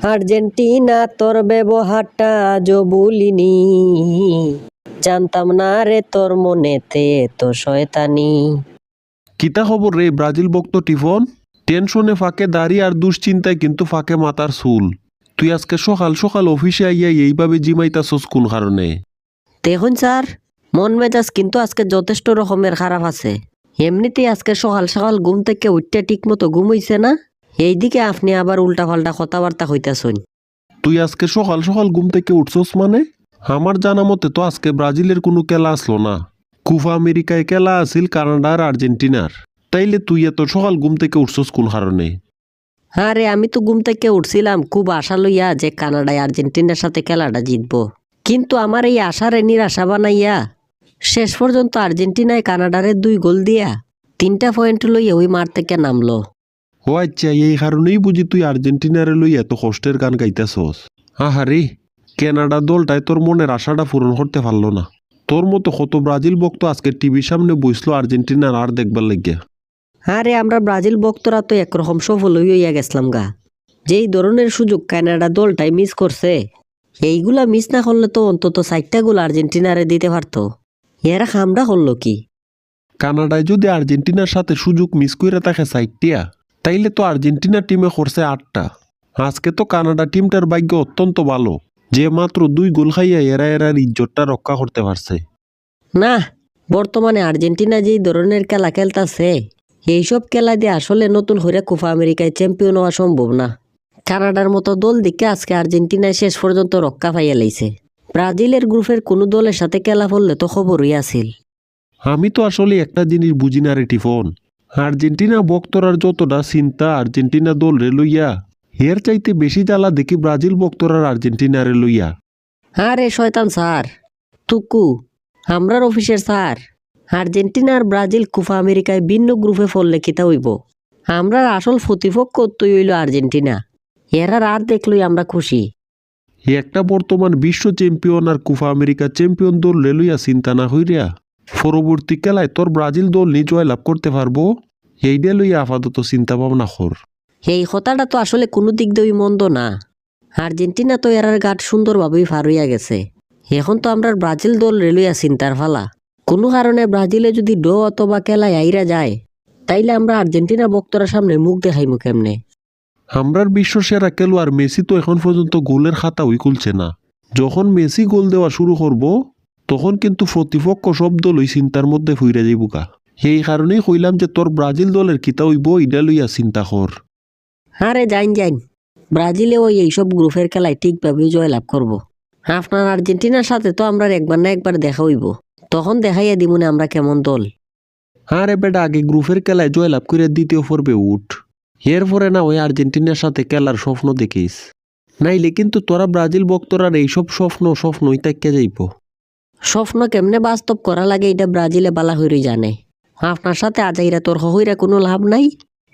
Argentina তোর ব্যবহারটা আজও ভুলিনি, জানতাম না রে তোর মনেতে তো শয়তানি। কিতা খবর রে ব্রাজিল ভক্ত টিফন? টেনশনে ফাঁকে দাড়ি আর দুশ্চিন্তায় কিন্তু ফাঁকে মাথার চুল। তুই আজকে সকাল সকাল অফিসে আইয়া এইভাবে জিমাইতাছস কোন কারণে? দেখুন স্যার, মন মেজাজ কিন্তু আজকে যথেষ্ট রকমের খারাপ আছে। এমনিতেই আজকে সকাল সকাল ঘুম থেকে উঠতে ঠিক মতো ঘুম হইছে না, এইদিকে আপনি আবার উল্টা পাল্টা কথাবার্তা হইতাছুন। তুই আজকে সকাল সকাল ঘুম থেকে উঠছস মানে? আমার জানা মতে তো আজকে ব্রাজিলের কোনো খেলা আসলো না। কুফা আমেরিকায় খেলা আছিল কানাডা আর আর্জেন্টিনার। তাইলে তুই এত সকাল ঘুম থেকে উঠছস কোন কারণে? আরে আমি তো ঘুম থেকে উঠছিলাম খুব আশা লইয়া যে কানাডায় আর্জেন্টিনার সাথে খেলাটা জিতবো, কিন্তু আমার এই আশারে নিরাশা বানাইয়া শেষ পর্যন্ত আর্জেন্টিনায় কানাডারে 2 গোল দিয়া 3টা পয়েন্ট লইয়া ওই মাঠ থেকে নামলো। ও আচ্ছা, এই কারণেই বুঝি তুই আর্জেন্টিনারে লই এত কষ্টের গান গাইতাছস। আহারে, কানাডা দলটাই তোর মনের আশাটা পূরণ করতে পারলো না। তোর মতো কত ব্রাজিল ভক্ত আজকে টিভির সামনে বসলো আর্জেন্টিনার আর দেখবার লাগিয়া। আরে আমরা ব্রাজিল ভক্তরা তো একরকম সফল হইয়া গেছিলাম গা। যেই ধরনের সুযোগ কানাডা দলটাই মিস করছে, এইগুলা মিস না করলে তো অন্তত 4টা গোল আর্জেন্টিনারে দিতে পারতো। এরা খামটা করলো কি? কানাডায় যদি আর্জেন্টিনার সাথে সুযোগ মিস করে থাকে 4টা, তাইলে তো আর্জেন্টিনা টিমে করছে 8টা। আজকে তো কানাডা টিমটার ভাগ্য অত্যন্ত ভালো যে মাত্র 2 গোল খাইয়া এরার ইজ্জতটা রক্ষা করতে পারছে। না, বর্তমানে আর্জেন্টিনা যেই ধরনের খেলা খেলতাছে, এইসব খেলা দিয়ে আসলে নতুন করে কোপা আমেরিকায় চ্যাম্পিয়ন হওয়া সম্ভব না। কানাডার মতো দল দিকে আজকে আর্জেন্টিনায় শেষ পর্যন্ত রক্ষা পাইয়া লাইছে। ব্রাজিলের গ্রুপের কোনো দলের সাথে খেলা পড়লে তো খবরই আছিল। আমি তো আসলে একটা জিনিস বুঝি না রে টিফন, আর্জেন্টিনা ভক্তরার যতটা চিন্তা আর্জেন্টিনা দল রে লইয়া, এর চাইতে বেশি জ্বালা দেখি ব্রাজিল ভক্তরার আর্জেন্টিনারে লইয়া। আরে শয়তান স্যার, তুকু আমরার অফিসের স্যার, আর্জেন্টিনা আর ব্রাজিল কোপা আমেরিকায় ভিন্ন গ্রুপে পড়লে কিতা হইব? আমরার আসল প্রতিপক্ষ তুই হইল আর্জেন্টিনা, এরার আর দেখলই আমরা খুশি। একটা বর্তমান বিশ্ব চ্যাম্পিয়ন আর কোপা আমেরিকা চ্যাম্পিয়ন দল রে লইয়া চিন্তা না হইরা পরবর্তী খেলায় তোর ব্রাজিল দল নিয়ে জয়লাভ করতে পারবো, এইটা লইয়া আপাতত চিন্তা ভাবনা কর। এই কথাটা তো আসলে কোনো দিক দিয়েই মন্দ না। আর্জেন্টিনা তো এরার ঘাট সুন্দরভাবেই পার হইয়া গেছে। এখন তো আমরা ব্রাজিল দল রেলইয়া চিন্তার ফালা। কোনো কারণে ব্রাজিলে যদি ডো অথবা খেলায় আইরা যায়, তাইলে আমরা আর্জেন্টিনা ভক্তরা সামনে মুখ দেখাইমু কেমনে? আমরার বিশ্ব সেরা খেলোয়াড় মেসি তো এখন পর্যন্ত গোলের খাতা খুলছে না। যখন মেসি গোল দেওয়া শুরু করব, তখন কিন্তু প্রতিপক্ষ সব দলই চিন্তার মধ্যে ফুইরা যাইবুকা। সেই কারণেই কইলাম যে তোর ব্রাজিল দলের কিতা হইব ইডা লইয়া চিন্তা কর। আরে যাইন, ব্রাজিলে ওই এইসব গ্রুপের খেলায় ঠিকভাবেই জয়লাভ করব। আপনার আর্জেন্টিনার সাথে তো আমরা একবার না একবার দেখা হইব, তখন দেখাইয়া দিমুনে আমরা কেমন দল। আরে বেটা, আগে গ্রুপের খেলায় জয়লাভ করে দ্বিতীয় পর্বে উঠ, এরপরে না ওই আর্জেন্টিনার সাথে খেলার স্বপ্ন দেখিস। নাইলে কিন্তু তোরা ব্রাজিল ভক্তরার এইসব স্বপ্নই তাইকা যাইব। স্বপ্ন কেমনে বাস্তব করা লাগে এটা ব্রাজিলে বালা হইরই জানে। আপনার সাথে আজাইরা তর্ক হইরা কোনো লাভ নাই।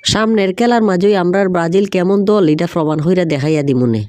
সামনের খেলার মাঝেই আমরা ব্রাজিল কেমন দল এটা প্রমাণ হইরা দেখাইয়া দিমুনে।